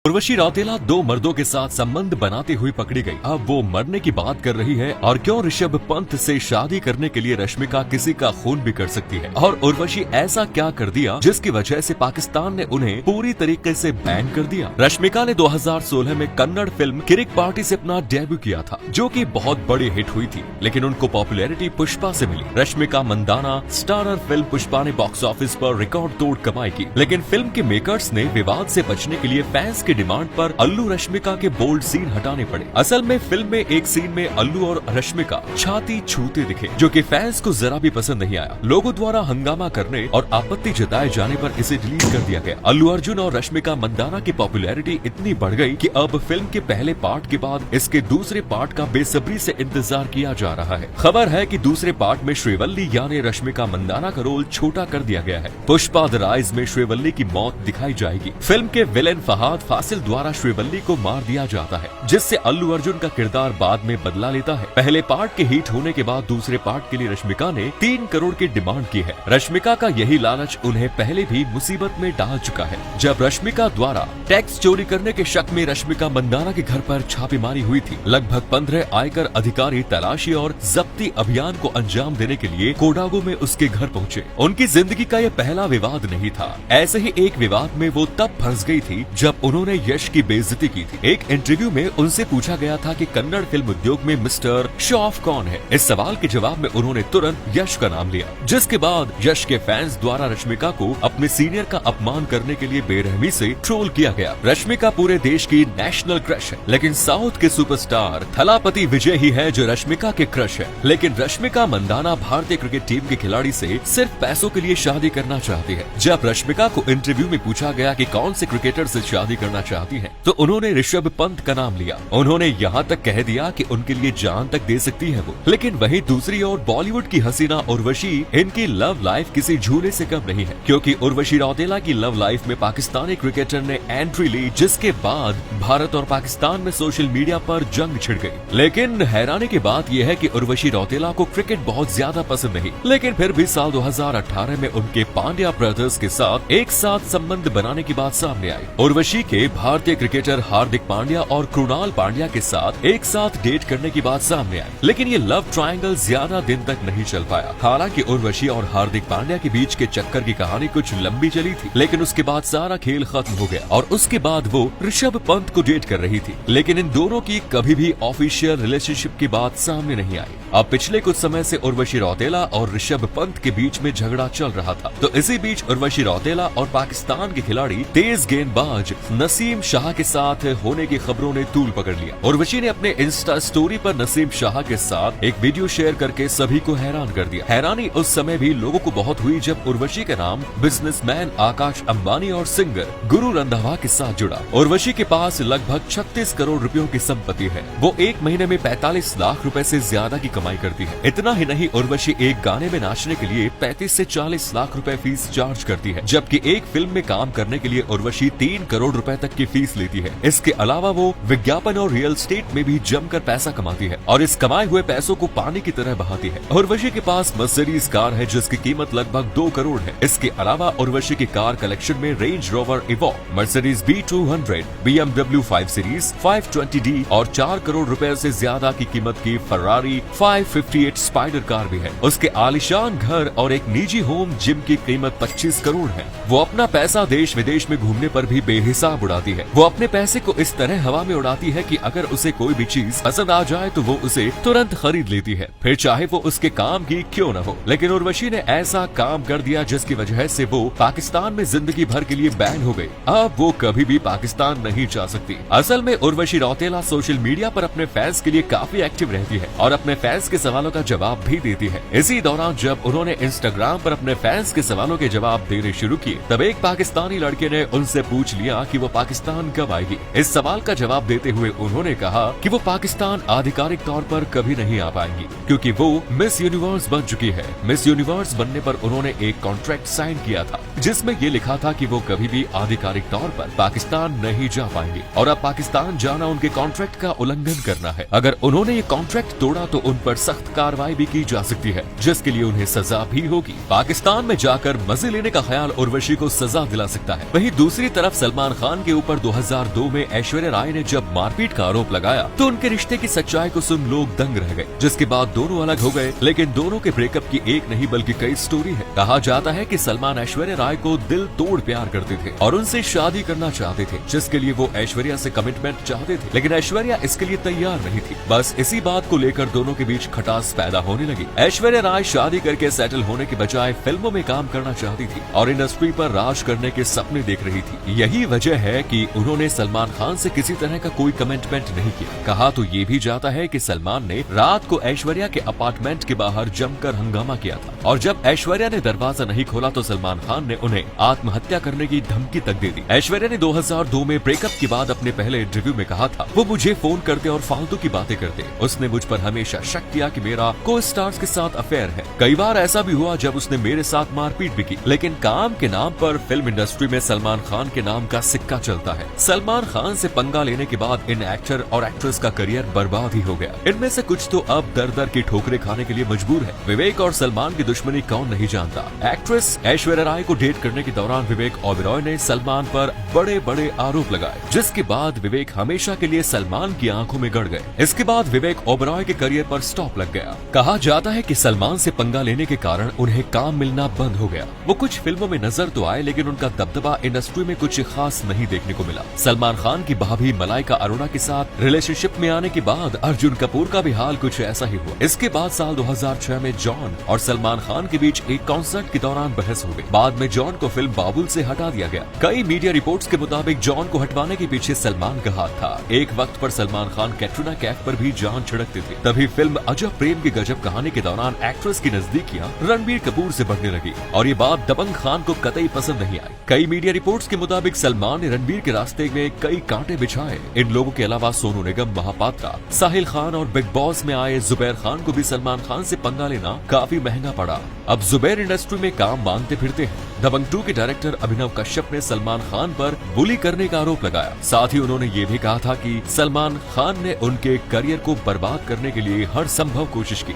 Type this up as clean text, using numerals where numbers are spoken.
उर्वशी रौतेला दो मर्दों के साथ संबंध बनाते हुए पकड़ी गई। अब वो मरने की बात कर रही है और क्यों ऋषभ पंत से शादी करने के लिए रश्मिका किसी का खून भी कर सकती है, और उर्वशी ऐसा क्या कर दिया जिसकी वजह से पाकिस्तान ने उन्हें पूरी तरीके से बैन कर दिया। रश्मिका ने 2016 में कन्नड़ फिल्म किरिक पार्टी से अपना डेब्यू किया था, जो कि बहुत बड़ी हिट हुई थी, लेकिन उनको पॉपुलैरिटी पुष्पा से मिली। रश्मिका मंदाना स्टारर फिल्म पुष्पा ने बॉक्स ऑफिस पर रिकॉर्ड तोड़ कमाई की, लेकिन फिल्म के मेकर्स ने विवाद से बचने के लिए फैंस के डिमांड पर अल्लू रश्मिका के बोल्ड सीन हटाने पड़े। असल में फिल्म में एक सीन में अल्लू और रश्मिका छाती छूते दिखे, जो कि फैंस को जरा भी पसंद नहीं आया। लोगों द्वारा हंगामा करने और आपत्ति जताए जाने पर इसे डिलीट कर दिया गया। अल्लू अर्जुन और रश्मिका मंदाना की पॉपुलैरिटी इतनी बढ़ गई कि अब फिल्म के पहले पार्ट के बाद इसके दूसरे पार्ट का बेसब्री से इंतजार किया जा रहा है। खबर है कि दूसरे पार्ट में श्रीवल्ली यानी रश्मिका मंदाना का रोल छोटा कर दिया गया है। पुष्पा द राइज में श्रीवल्ली की मौत दिखाई जाएगी। फिल्म के विलेन फहाद फासिल द्वारा श्रीवल्ली को मार दिया जाता है, जिससे अल्लू अर्जुन का किरदार बाद में बदला लेता है। पहले पार्ट के हिट होने के बाद दूसरे पार्ट के लिए रश्मिका ने 3 करोड़ की डिमांड की है। रश्मिका का यही लालच उन्हें पहले भी मुसीबत में डाल चुका है। जब रश्मिका द्वारा टैक्स चोरी करने के शक में रश्मिका मंदाना के घर पर छापेमारी हुई थी, लगभग 15 आयकर अधिकारी तलाशी और जब्ती अभियान को अंजाम देने के लिए कोडागो में उसके घर पहुंचे। उनकी जिंदगी का यह पहला विवाद नहीं था। ऐसे ही एक विवाद में वो तब फंस गई थी जब उन्होंने यश की बेइज्जती की थी। एक इंटरव्यू में उनसे पूछा गया था कि कन्नड़ फिल्म उद्योग में मिस्टर शॉफ कौन है। इस सवाल के जवाब में उन्होंने तुरंत यश का नाम लिया, जिसके बाद यश के फैंस द्वारा रश्मिका को अपने सीनियर का अपमान करने के लिए बेरहमी से ट्रोल किया गया। रश्मिका पूरे देश की नेशनल क्रश है, लेकिन साउथ के सुपरस्टार थलापति विजय ही है जो रश्मिका के क्रश है। लेकिन रश्मिका मंदाना भारतीय क्रिकेट टीम के खिलाड़ी से सिर्फ पैसों के लिए शादी करना चाहती है। जब रश्मिका को इंटरव्यू में पूछा गया कि कौन से क्रिकेटर से शादी करना चाहती है, तो उन्होंने ऋषभ पंत का नाम लिया। उन्होंने यहाँ तक कह दिया कि उनके लिए जान तक दे सकती है वो। लेकिन वहीं दूसरी ओर बॉलीवुड की हसीना उर्वशी, इनकी लव लाइफ किसी झूले से कम नहीं है, क्योंकि उर्वशी रौतेला की लव लाइफ में पाकिस्तानी क्रिकेटर ने एंट्री ली, जिसके बाद भारत और पाकिस्तान में सोशल मीडिया पर जंग छिड़ गई। लेकिन हैरानी की बात यह है कि उर्वशी रौतेला को क्रिकेट बहुत ज्यादा पसंद नहीं, लेकिन फिर भी साल 2018 में उनके पांड्या ब्रदर्स के साथ एक साथ संबंध बनाने की बात सामने आई। उर्वशी के भारतीय क्रिकेटर हार्दिक पांड्या और कृणाल पांड्या के साथ एक साथ डेट करने की बात सामने आई, लेकिन ये लव ट्रायंगल ज्यादा दिन तक नहीं चल पाया। हालांकि उर्वशी और हार्दिक पांड्या के बीच के चक्कर की कहानी कुछ लंबी चली थी, लेकिन उसके बाद सारा खेल खत्म हो गया और उसके बाद वो ऋषभ पंत को डेट कर रही थी। लेकिन इन दोनों की कभी भी ऑफिशियल रिलेशनशिप की बात सामने नहीं आई। अब पिछले कुछ समय से उर्वशी रौतेला और ऋषभ पंत के बीच में झगड़ा चल रहा था, तो इसी बीच उर्वशी रौतेला और पाकिस्तान के खिलाड़ी तेज गेंदबाज नसीम शाह के साथ होने की खबरों ने तूल पकड़ लिया। उर्वशी ने अपने इंस्टा स्टोरी पर नसीम शाह के साथ एक वीडियो शेयर करके सभी को हैरान कर दिया। हैरानी उस समय भी लोगों को बहुत हुई जब उर्वशी का नाम बिजनेसमैन आकाश अंबानी और सिंगर गुरु रंधावा के साथ जुड़ा। उर्वशी के पास लगभग 36 करोड़ रुपयों की संपत्ति है। वो एक महीने में 45 लाख रुपए से ज्यादा की कमाई करती है। इतना ही नहीं, उर्वशी एक गाने में नाचने के लिए 35 से 40 लाख रुपए फीस चार्ज करती है, जबकि एक फिल्म में काम करने के लिए उर्वशी 3 करोड़ रुपए तक की फीस लेती है। इसके अलावा वो विज्ञापन और रियल एस्टेट में भी जमकर पैसा कमाती है और इस कमाए हुए पैसों को पानी की तरह बहाती है। उर्वशी के पास मर्सिडीज कार है जिसकी कीमत लगभग 2 करोड़ है। इसके अलावा उर्वशी की कार कलेक्शन में Range Rover Evoque, Mercedes B200, BMW 5 series 520D और 4 करोड़ रुपए से ज्यादा की कीमत की फरारी 558 स्पाइडर कार भी है। उसके आलिशान घर और एक निजी होम जिम की कीमत 25 करोड़ है। वो अपना पैसा देश विदेश में घूमने पर भी बेहिसाब उड़ाती है। वो अपने पैसे को इस तरह हवा में उड़ाती है कि अगर उसे कोई भी चीज पसंद आ जाए तो वो उसे तुरंत खरीद लेती है, फिर चाहे वो उसके काम की क्यों न हो। लेकिन उर्वशी ने ऐसा काम कर दिया जिसकी वजह से वो पाकिस्तान में जिंदगी भर के लिए बैन हो गई। अब वो कभी भी पाकिस्तान नहीं जा सकती। असल में उर्वशी रौतेला सोशल मीडिया पर अपने फैंस के लिए काफी एक्टिव रहती है और अपने फैंस के सवालों का जवाब भी देती है। इसी दौरान जब उन्होंने इंस्टाग्राम पर अपने फैंस के सवालों के जवाब देने शुरू किए, तब एक पाकिस्तानी लड़के ने उनसे पूछ लिया कि वो पाकिस्तान कब आएगी। इस सवाल का जवाब देते हुए उन्होंने कहा कि वो पाकिस्तान आधिकारिक तौर पर कभी नहीं आ पाएंगी, क्योंकि वो मिस यूनिवर्स बन चुकी है। मिस यूनिवर्स बनने पर उन्होंने एक कॉन्ट्रैक्ट साइन किया था। जिसमें ये लिखा था कि वो कभी भी आधिकारिक तौर पर पाकिस्तान नहीं जा पाएंगे और अब पाकिस्तान जाना उनके कॉन्ट्रैक्ट का उल्लंघन करना है। अगर उन्होंने ये कॉन्ट्रैक्ट तोड़ा तो उन पर सख्त कार्रवाई भी की जा सकती है, जिसके लिए उन्हें सजा भी होगी। पाकिस्तान में जाकर मजे लेने का ख्याल उर्वशी को सजा दिला सकता है। वहीं दूसरी तरफ सलमान खान के ऊपर 2002 में ऐश्वर्या राय ने जब मारपीट का आरोप लगाया तो उनके रिश्ते की सच्चाई को सुन लोग दंग रह गए, जिसके बाद दोनों अलग हो गए। लेकिन दोनों के ब्रेकअप की एक नहीं बल्कि कई स्टोरी है। कहा जाता है कि सलमान ऐश्वर्या राय को दिल तोड़ प्यार करते थे और उनसे शादी करना चाहते थे, जिसके लिए वो ऐश्वर्या से कमिटमेंट चाहते थे, लेकिन ऐश्वर्या इसके लिए तैयार नहीं थी। बस इसी बात को लेकर दोनों के बीच खटास पैदा होने लगी। ऐश्वर्या राय शादी करके सेटल होने के बजाय फिल्मों में काम करना चाहती थी और इंडस्ट्री पर राज करने के सपने देख रही थी। यही वजह है कि उन्होंने सलमान खान से किसी तरह का कोई कमिटमेंट नहीं किया। कहा तो ये भी जाता है कि सलमान ने रात को ऐश्वर्या के अपार्टमेंट के बाहर जमकर हंगामा किया था और जब ऐश्वर्या ने दरवाजा नहीं खोला तो सलमान खान ने उन्हें आत्महत्या करने की धमकी तक दे दी। ऐश्वर्या ने 2002 में ब्रेकअप के बाद अपने पहले इंटरव्यू में कहा था, वो मुझे फोन करते और फालतू की बातें करते। उसने मुझ पर हमेशा शक किया कि मेरा को स्टार्स के साथ अफेयर है। कई बार ऐसा भी हुआ जब उसने मेरे साथ मारपीट भी की, लेकिन काम के नाम पर फिल्म इंडस्ट्री में सलमान खान के नाम का सिक्का चलता है। सलमान खान से पंगा लेने के बाद इन एक्टर और एक्ट्रेस का करियर बर्बाद ही हो गया। इनमें से कुछ तो अब दर दर की ठोकरें खाने के लिए मजबूर है। विवेक और सलमान की दुश्मनी कौन नहीं जानता। एक्ट्रेस ऐश्वर्या राय को डेट करने के दौरान विवेक ओबेरॉय ने सलमान पर बड़े बड़े आरोप लगाए, जिसके बाद विवेक हमेशा के लिए सलमान की आंखों में गड़ गए। इसके बाद विवेक ओबेरॉय के करियर पर स्टॉप लग गया। कहा जाता है कि सलमान से पंगा लेने के कारण उन्हें काम मिलना बंद हो गया। वो कुछ फिल्मों में नजर तो आए, लेकिन उनका दबदबा इंडस्ट्री में कुछ खास नहीं देखने को मिला। सलमान खान की भाभी मलाइका अरोड़ा के साथ रिलेशनशिप में आने के बाद अर्जुन कपूर का भी हाल कुछ ऐसा ही हुआ। इसके बाद साल 2006 में जॉन और सलमान खान के बीच एक कॉन्सर्ट के दौरान बहस हो गई। बाद में जॉन को फिल्म बाबुल से हटा दिया गया। कई मीडिया रिपोर्ट्स के मुताबिक जॉन को हटवाने के पीछे सलमान का हाथ था। एक वक्त पर सलमान खान कैटरीना कैफ पर भी जान छिड़कते थे। तभी फिल्म अजब प्रेम की गजब कहानी के दौरान एक्ट्रेस की नजदीकियां रणबीर कपूर से बढ़ने लगी और ये बात दबंग खान को कतई पसंद नहीं आई। कई मीडिया रिपोर्ट्स के मुताबिक सलमान ने रणबीर के रास्ते में कई कांटे बिछाए। इन लोगों के अलावा सोनू निगम, महापात्रा, साहिल खान और बिग बॉस में आए जुबैर खान को भी सलमान खान से पंगा लेना काफी महंगा पड़ा। अब जुबैर इंडस्ट्री में काम मांगते फिरते हैं। दबंग 2 के डायरेक्टर अभिनव कश्यप ने सलमान खान पर बुली करने का आरोप लगाया। साथ ही उन्होंने ये भी कहा था कि सलमान खान ने उनके करियर को बर्बाद करने के लिए हर संभव कोशिश की।